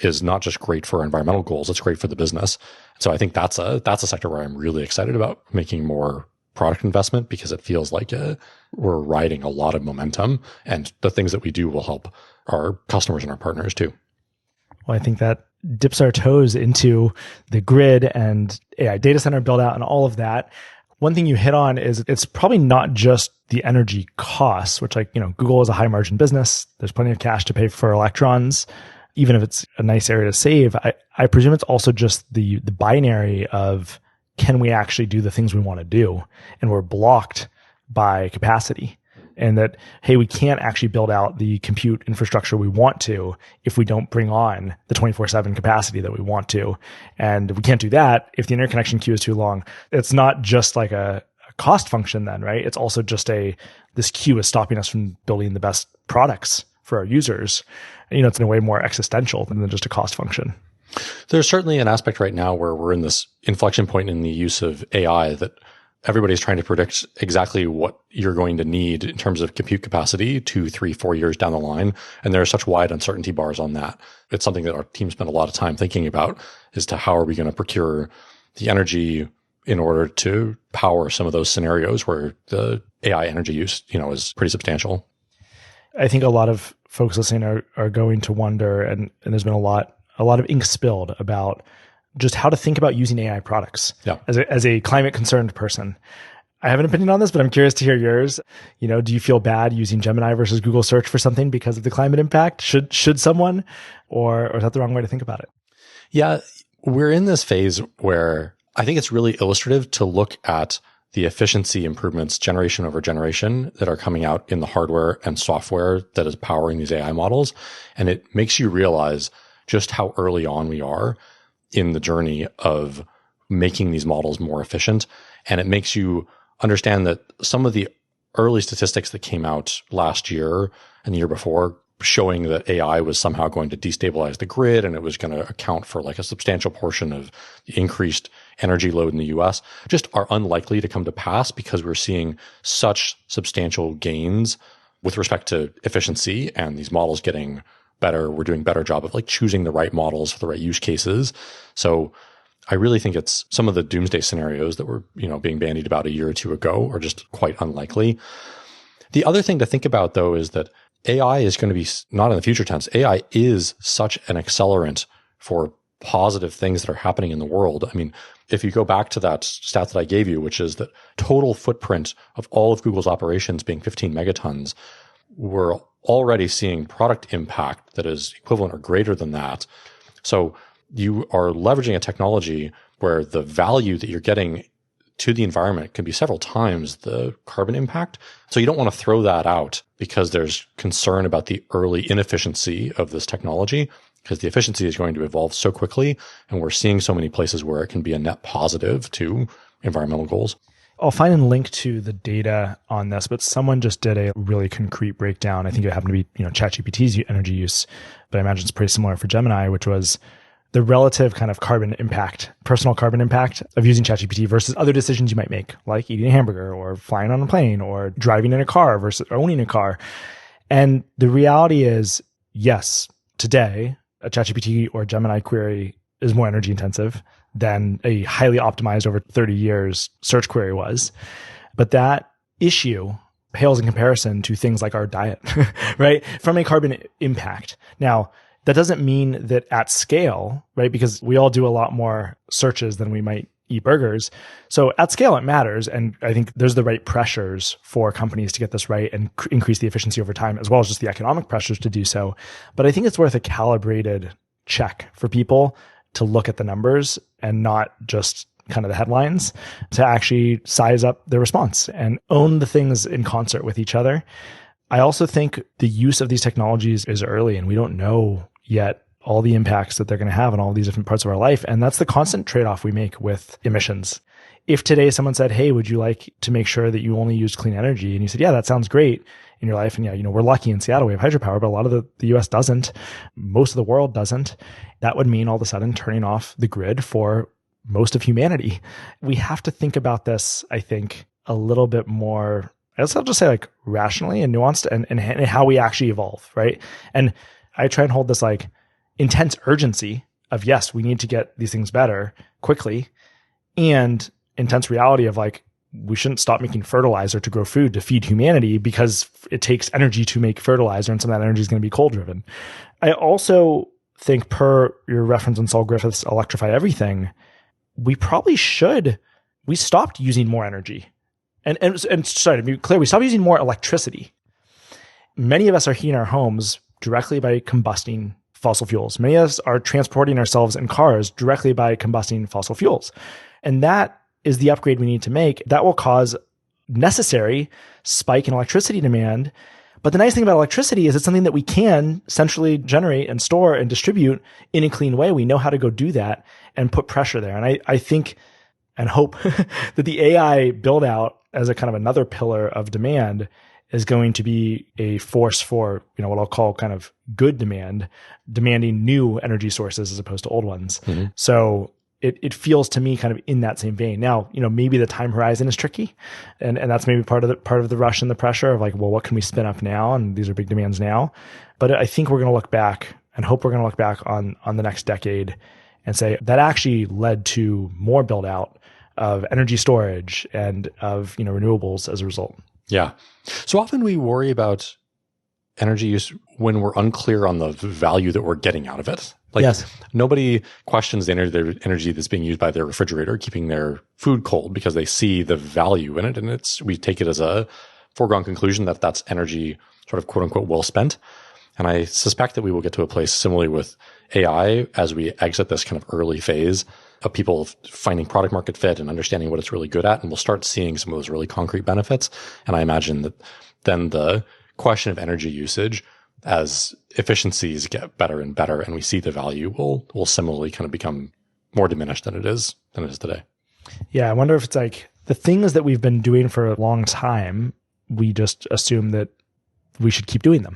is not just great for our environmental goals, it's great for the business. So I think that's a sector where I'm really excited about making more product investment because it feels like we're riding a lot of momentum and the things that we do will help our customers and our partners too. Well, I think that dips our toes into the grid and AI data center build out and all of that. One thing you hit on is it's probably not just the energy costs, which Google is a high margin business. There's plenty of cash to pay for electrons, even if it's a nice area to save. I presume it's also just the binary of can we actually do the things we want to do? And we're blocked by capacity. And that, hey, we can't actually build out the compute infrastructure we want to if we don't bring on the 24/7 capacity that we want to. And we can't do that if the interconnection queue is too long. It's not just like a cost function then, right? It's also just this queue is stopping us from building the best products for our users. It's in a way more existential than just a cost function. There's certainly an aspect right now where we're in this inflection point in the use of AI that everybody's trying to predict exactly what you're going to need in terms of compute capacity 2, 3, 4 years down the line. And there are such wide uncertainty bars on that. It's something that our team spent a lot of time thinking about as to how are we going to procure the energy in order to power some of those scenarios where the AI energy use, is pretty substantial. I think a lot of folks listening are going to wonder, and there's been a lot of ink spilled about just how to think about using AI products. Yeah. As a climate concerned person. I have an opinion on this, but I'm curious to hear yours. Do you feel bad using Gemini versus Google search for something because of the climate impact? Should someone, or is that the wrong way to think about it? Yeah, we're in this phase where I think it's really illustrative to look at the efficiency improvements generation over generation that are coming out in the hardware and software that is powering these AI models. And it makes you realize just how early on we are in the journey of making these models more efficient. And it makes you understand that some of the early statistics that came out last year and the year before showing that AI was somehow going to destabilize the grid and it was going to account for like a substantial portion of the increased energy load in the US just are unlikely to come to pass because we're seeing such substantial gains with respect to efficiency and these models getting better. We're doing a better job of like choosing the right models for the right use cases. So I really think it's some of the doomsday scenarios that were, being bandied about a year or two ago are just quite unlikely. The other thing to think about though is that AI is going to be not in the future tense. AI is such an accelerant for positive things that are happening in the world. I mean, if you go back to that stat that I gave you, which is that total footprint of all of Google's operations being 15 megatons, we're already seeing product impact that is equivalent or greater than that. So you are leveraging a technology where the value that you're getting to the environment can be several times the carbon impact. So you don't want to throw that out because there's concern about the early inefficiency of this technology, because the efficiency is going to evolve so quickly. And we're seeing so many places where it can be a net positive to environmental goals. I'll find a link to the data on this, but someone just did a really concrete breakdown. I think it happened to be, ChatGPT's energy use, but I imagine it's pretty similar for Gemini, which was the relative kind of carbon impact, personal carbon impact of using ChatGPT versus other decisions you might make, like eating a hamburger or flying on a plane or driving in a car versus owning a car. And the reality is, yes, today, a ChatGPT or Gemini query is more energy intensive than a highly optimized over 30 years search query was. But that issue pales in comparison to things like our diet, right? From a carbon impact. Now, that doesn't mean that at scale, right? Because we all do a lot more searches than we might eat burgers. So at scale, it matters. And I think there's the right pressures for companies to get this right and increase the efficiency over time, as well as just the economic pressures to do so. But I think it's worth a calibrated check for people to look at the numbers and not just kind of the headlines, to actually size up their response and own the things in concert with each other. I also think the use of these technologies is early, and we don't know yet all the impacts that they're going to have on all these different parts of our life. And that's the constant trade-off we make with emissions. If today someone said, hey, would you like to make sure that you only use clean energy? And you said, yeah, that sounds great in your life. And yeah, we're lucky in Seattle, we have hydropower, but a lot of the US doesn't. Most of the world doesn't. That would mean all of a sudden turning off the grid for most of humanity. We have to think about this, I think, a little bit more, I'll just say like rationally and nuanced and how we actually evolve, right? And I try and hold this like intense urgency of, yes, we need to get these things better quickly, and intense reality of like, we shouldn't stop making fertilizer to grow food to feed humanity because it takes energy to make fertilizer, and some of that energy is going to be coal driven. I also think, per your reference on Saul Griffith's Electrify Everything, we stopped using more energy. And sorry, to be clear, we stopped using more electricity. Many of us are heating our homes directly by combusting fossil fuels. Many of us are transporting ourselves in cars directly by combusting fossil fuels. And that is the upgrade we need to make. That will cause necessary spike in electricity demand. But the nice thing about electricity is it's something that we can centrally generate and store and distribute in a clean way. We know how to go do that and put pressure there. And I think and hope that the AI build out as a kind of another pillar of demand is going to be a force for, what I'll call kind of good demand, demanding new energy sources as opposed to old ones. Mm-hmm. So it feels to me kind of in that same vein. Now, maybe the time horizon is tricky, and that's maybe part of the rush and the pressure of like, well, what can we spin up now? And these are big demands now. But I think we're going to look back and hope we're going to look back on the next decade and say that actually led to more build out of energy storage and of, renewables as a result. Yeah. So often we worry about energy use when we're unclear on the value that we're getting out of it. Like, yes, nobody questions the energy that's being used by their refrigerator, keeping their food cold, because they see the value in it. And we take it as a foregone conclusion that that's energy sort of quote unquote well spent. And I suspect that we will get to a place similarly with AI as we exit this kind of early phase of people finding product market fit and understanding what it's really good at. And we'll start seeing some of those really concrete benefits. And I imagine that then the question of energy usage, as efficiencies get better and better and we see the value, will similarly kind of become more diminished than it is today. Yeah, I wonder if it's like the things that we've been doing for a long time, we just assume that we should keep doing them.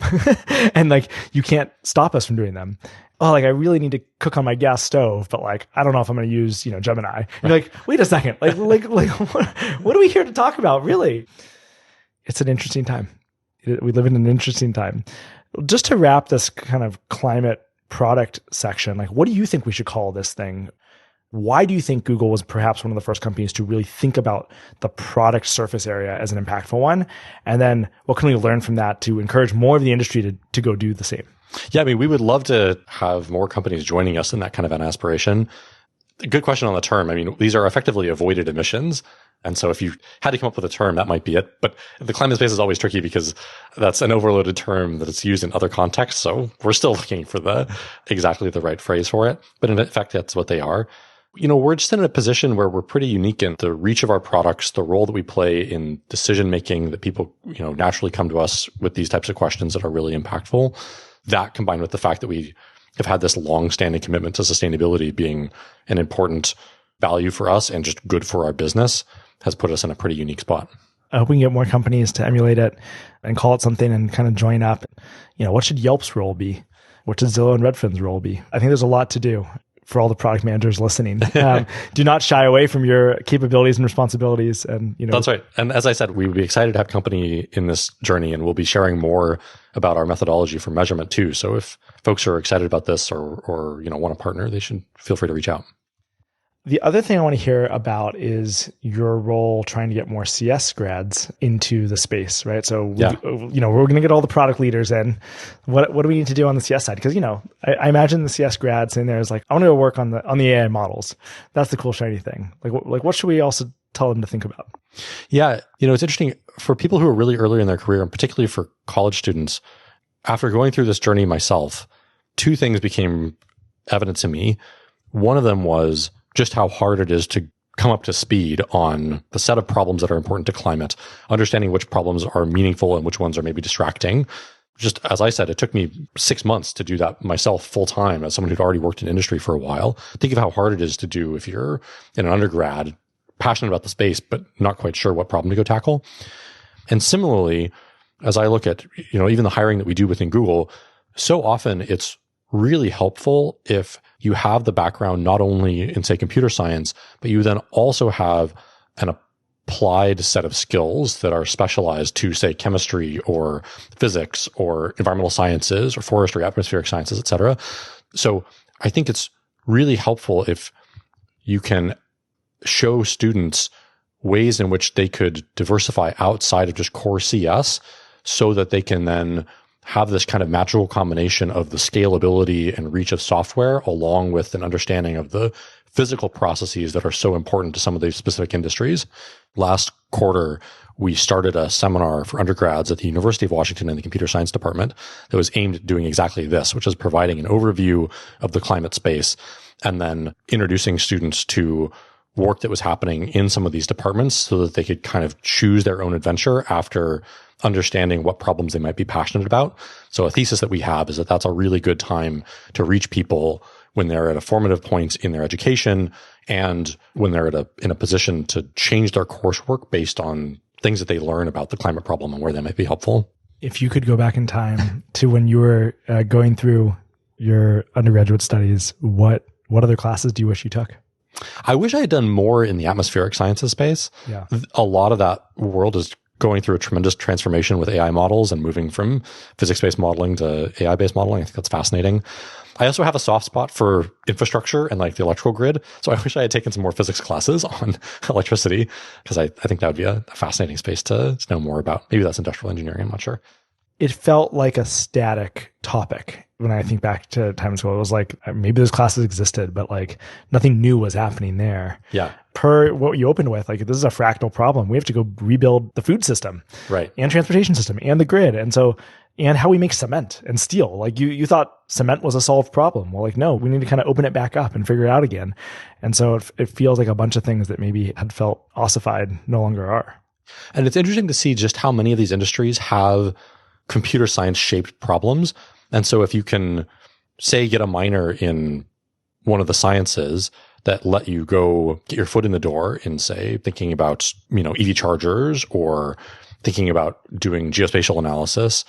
And like, you can't stop us from doing them. Oh, like I really need to cook on my gas stove, but like, I don't know if I'm going to use, Gemini. Right. You're like, wait a second. Like, what are we here to talk about? Really? It's an interesting time. We live in an interesting time. Just to wrap this kind of climate product section, like, what do you think we should call this thing? Why do you think Google was perhaps one of the first companies to really think about the product surface area as an impactful one? And then what can we learn from that to encourage more of the industry to go do the same? Yeah, I mean, we would love to have more companies joining us in that kind of an aspiration. Good question on the term. I mean, these are effectively avoided emissions. And so if you had to come up with a term, that might be it. But the climate space is always tricky because that's an overloaded term that it's used in other contexts. So we're still looking for exactly the right phrase for it. But in fact, that's what they are. We're just in a position where we're pretty unique in the reach of our products, the role that we play in decision making, that people, naturally come to us with these types of questions that are really impactful. That combined with the fact that we have had this long-standing commitment to sustainability being an important value for us and just good for our business has put us in a pretty unique spot. I hope we can get more companies to emulate it and call it something and kind of join up. What should Yelp's role be? What should Zillow and Redfin's role be? I think there's a lot to do for all the product managers listening. Do not shy away from your capabilities and responsibilities. And That's right. And as I said, we would be excited to have company in this journey, and we'll be sharing more about our methodology for measurement too. So if folks are excited about this or want to partner, they should feel free to reach out. The other thing I want to hear about is your role trying to get more CS grads into the space, right? So, we're going to get all the product leaders in. What do we need to do on the CS side? Because, I imagine the CS grads in there is like, I want to go work on the AI models. That's the cool, shiny thing. Like what should we also tell them to think about? Yeah. It's interesting for people who are really early in their career, and particularly for college students, after going through this journey myself, two things became evident to me. One of them was just how hard it is to come up to speed on the set of problems that are important to climate, understanding which problems are meaningful and which ones are maybe distracting. Just as I said, it took me 6 months to do that myself full time as someone who'd already worked in industry for a while. Think of how hard it is to do if you're in an undergrad, passionate about the space, but not quite sure what problem to go tackle. And similarly, as I look at, even the hiring that we do within Google, so often it's really helpful if you have the background not only in, say, computer science, but you then also have an applied set of skills that are specialized to, say, chemistry or physics or environmental sciences or forestry, atmospheric sciences, et cetera. So I think it's really helpful if you can show students ways in which they could diversify outside of just core CS so that they can then have this kind of magical combination of the scalability and reach of software along with an understanding of the physical processes that are so important to some of these specific industries. Last quarter, we started a seminar for undergrads at the University of Washington in the computer science department that was aimed at doing exactly this, which is providing an overview of the climate space and then introducing students to work that was happening in some of these departments so that they could kind of choose their own adventure after understanding what problems they might be passionate about. So a thesis that we have is that that's a really good time to reach people when they're at a formative point in their education and when they're in a position to change their coursework based on things that they learn about the climate problem and where they might be helpful. If you could go back in time to when you were going through your undergraduate studies, what other classes do you wish you took? I wish I had done more in the atmospheric sciences space. Yeah. A lot of that world is going through a tremendous transformation with AI models and moving from physics-based modeling to AI-based modeling. I think that's fascinating. I also have a soft spot for infrastructure and like the electrical grid. So I wish I had taken some more physics classes on electricity because I think that would be a fascinating space to know more about. Maybe that's industrial engineering. I'm not sure. It felt like a static topic. When I think back to time in school, it was like, maybe those classes existed, but like nothing new was happening there. Yeah. Per what you opened with, like this is a fractal problem. We have to go rebuild the food system. Right. And transportation system and the grid. And how we make cement and steel. Like you thought cement was a solved problem. Well, like, no, we need to kind of open it back up and figure it out again. And so it feels like a bunch of things that maybe had felt ossified no longer are. And it's interesting to see just how many of these industries have computer science shaped problems. And so if you can, say, get a minor in one of the sciences that let you go get your foot in the door in, say, thinking about, EV chargers or thinking about doing geospatial analysis,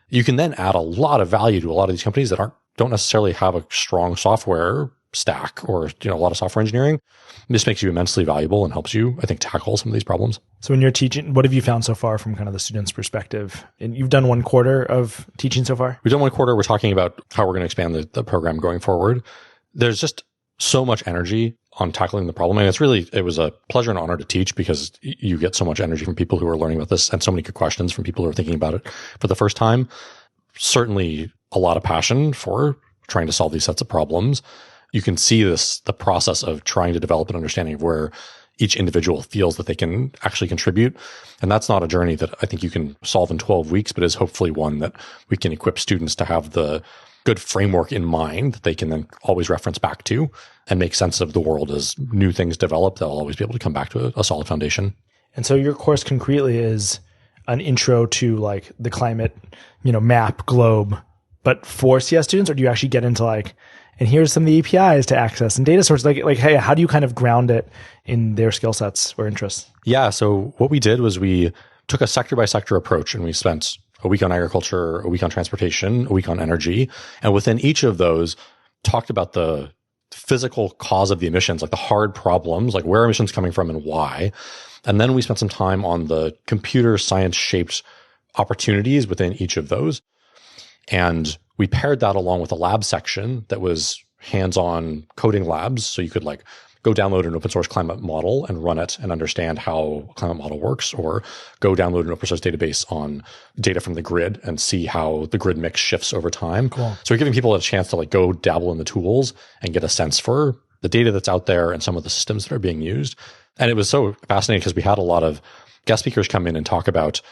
you can then add a lot of value to a lot of these companies that don't necessarily have a strong software stack or a lot of software engineering. This makes you immensely valuable and helps you, I think, tackle some of these problems. So when you're teaching, what have you found so far from kind of the student's perspective? And you've done 1/4 of teaching so far? We've done 1/4. We're talking about how we're going to expand the program going forward. There's just so much energy on tackling the problem. And it was a pleasure and honor to teach because you get so much energy from people who are learning about this and so many good questions from people who are thinking about it for the first time. Certainly a lot of passion for trying to solve these sets of problems. You can see the process of trying to develop an understanding of where each individual feels that they can actually contribute. And that's not a journey that I think you can solve in 12 weeks, but is hopefully one that we can equip students to have the good framework in mind that they can then always reference back to and make sense of the world as new things develop. They'll always be able to come back to a solid foundation. And so your course concretely is an intro to like the climate, map globe, but for CS students, or do you actually get into like, and here's some of the APIs to access and data sources? Like, hey, how do you kind of ground it in their skill sets or interests? Yeah. So what we did was we took a sector by sector approach, and we spent a week on agriculture, a week on transportation, a week on energy. And within each of those, talked about the physical cause of the emissions, like the hard problems, like where are emissions coming from and why. And then we spent some time on the computer science shaped opportunities within each of those. And we paired that along with a lab section that was hands-on coding labs. So you could like go download an open source climate model and run it and understand how a climate model works, or go download an open source database on data from the grid and see how the grid mix shifts over time. Cool. So we're giving people a chance to like go dabble in the tools and get a sense for the data that's out there and some of the systems that are being used. And it was so fascinating because we had a lot of guest speakers come in and talk about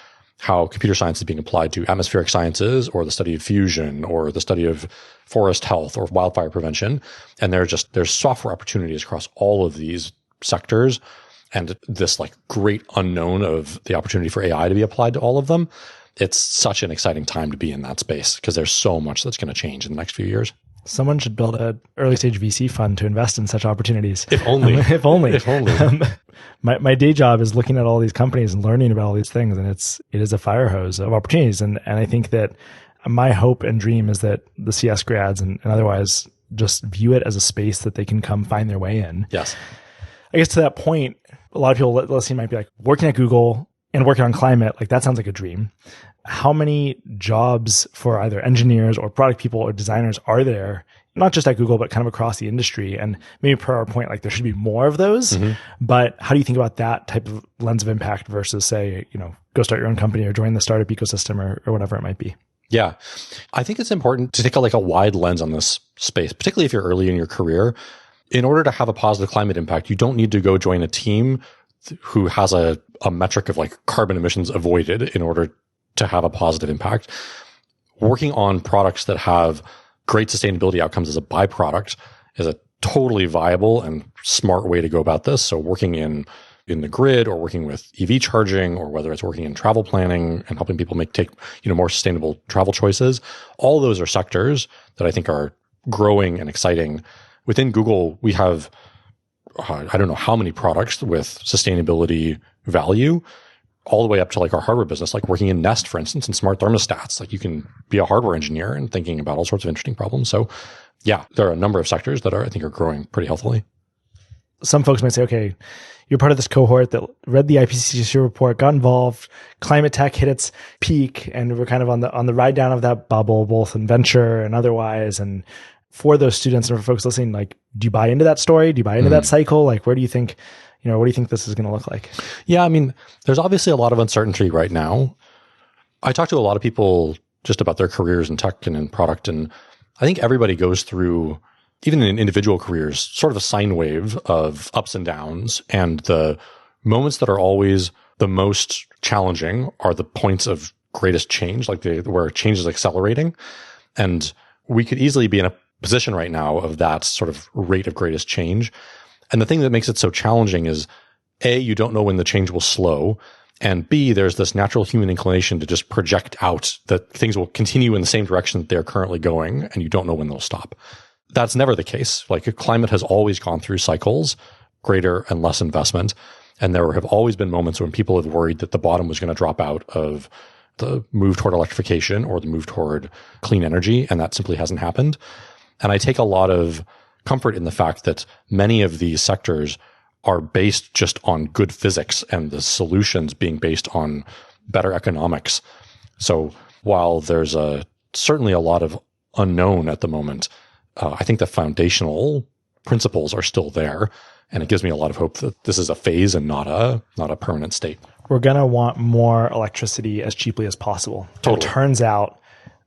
how computer science is being applied to atmospheric sciences or the study of fusion or the study of forest health or wildfire prevention. And there's software opportunities across all of these sectors, and this like great unknown of the opportunity for AI to be applied to all of them. It's such an exciting time to be in that space because there's so much that's going to change in the next few years. Someone should build an early stage VC fund to invest in such opportunities. If only. If only. If only. My day job is looking at all these companies and learning about all these things, and it is a fire hose of opportunities. And I think that my hope and dream is that the CS grads and otherwise just view it as a space that they can come find their way in. Yes. I guess to that point, a lot of people listening might be like, working at Google and working on climate, like that sounds like a dream. How many jobs for either engineers or product people or designers are there, not just at Google, but kind of across the industry? And maybe per our point, like there should be more of those. Mm-hmm. But how do you think about that type of lens of impact versus say, go start your own company or join the startup ecosystem or whatever it might be? Yeah. I think it's important to take a wide lens on this space, particularly if you're early in your career. In order to have a positive climate impact, you don't need to go join a team who has a metric of like carbon emissions avoided in order to have a positive impact. Working on products that have great sustainability outcomes as a byproduct is a totally viable and smart way to go about this. So working in the grid, or working with EV charging, or whether it's working in travel planning and helping people take more sustainable travel choices, all those are sectors that I think are growing and exciting. Within Google, we have I don't know how many products with sustainability value, all the way up to like our hardware business, like working in Nest, for instance, and smart thermostats. Like you can be a hardware engineer and thinking about all sorts of interesting problems. So yeah, there are a number of sectors that I think are growing pretty healthily. Some folks might say, okay, you're part of this cohort that read the IPCC report, got involved, climate tech hit its peak, and we're kind of on the ride down of that bubble, both in venture and otherwise. And for those students and for folks listening, like, do you buy into that story? Do you buy into that cycle? Like, where do you think, what do you think this is going to look like? Yeah, I mean, there's obviously a lot of uncertainty right now. I talk to a lot of people just about their careers in tech and in product, and I think everybody goes through, even in individual careers, sort of a sine wave of ups and downs. And the moments that are always the most challenging are the points of greatest change, like where change is accelerating. And we could easily be in a position right now of that sort of rate of greatest change. And the thing that makes it so challenging is, A, you don't know when the change will slow. And B, there's this natural human inclination to just project out that things will continue in the same direction that they're currently going, and you don't know when they'll stop. That's never the case. Like, climate has always gone through cycles, greater and less investment. And there have always been moments when people have worried that the bottom was going to drop out of the move toward electrification or the move toward clean energy, and that simply hasn't happened. And I take a lot of comfort in the fact that many of these sectors are based just on good physics and the solutions being based on better economics. So while there's certainly a lot of unknown at the moment, I think the foundational principles are still there. And it gives me a lot of hope that this is a phase and not a permanent state. We're going to want more electricity as cheaply as possible. Totally. It turns out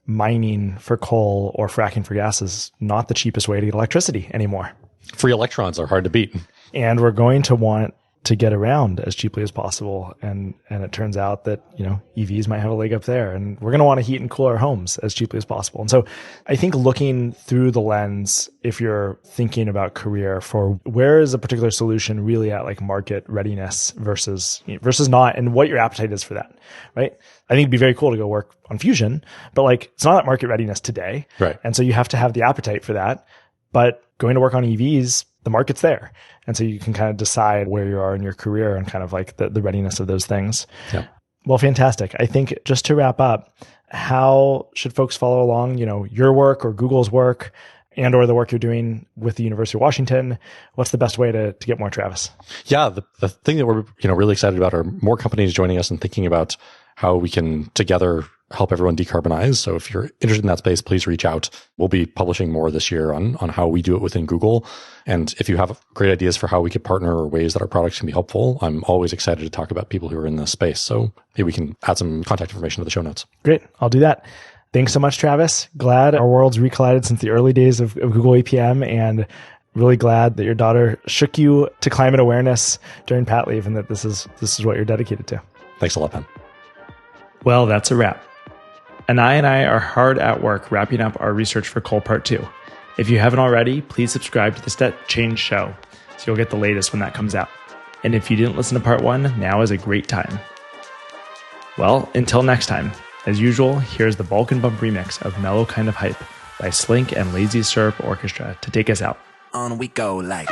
mining for coal or fracking for gas is not the cheapest way to get electricity anymore. Free electrons are hard to beat. And we're going to want to get around as cheaply as possible. And it turns out that, EVs might have a leg up there, and we're going to want to heat and cool our homes as cheaply as possible. And so I think looking through the lens, if you're thinking about career, for where is a particular solution really at like market readiness versus not, and what your appetite is for that, right? I think it'd be very cool to go work on fusion, but like it's not at market readiness today. Right. And so you have to have the appetite for that. But going to work on EVs, the market's there. And so you can kind of decide where you are in your career and kind of like the readiness of those things. Yeah. Well, fantastic. I think just to wrap up, how should folks follow along, your work or Google's work and or the work you're doing with the University of Washington? What's the best way to get more Travis? Yeah. The thing that we're, really excited about are more companies joining us and thinking about how we can together help everyone decarbonize. So if you're interested in that space, please reach out. We'll be publishing more this year on how we do it within Google. And if you have great ideas for how we could partner or ways that our products can be helpful, I'm always excited to talk about people who are in this space. So maybe we can add some contact information to the show notes. Great. I'll do that. Thanks so much, Travis. Glad our worlds recollided since the early days of Google APM, and really glad that your daughter shook you to climate awareness during Pat Leave, and that this is what you're dedicated to. Thanks a lot, Ben. Well, that's a wrap. Anai and I are hard at work wrapping up our research for Coal Part 2. If you haven't already, please subscribe to the Step Change Show so you'll get the latest when that comes out. And if you didn't listen to Part 1, now is a great time. Well, until next time, as usual, here's the Balkan Bump remix of Mellow Kind of Hype by Slink and Lazy Syrup Orchestra to take us out. On we go like...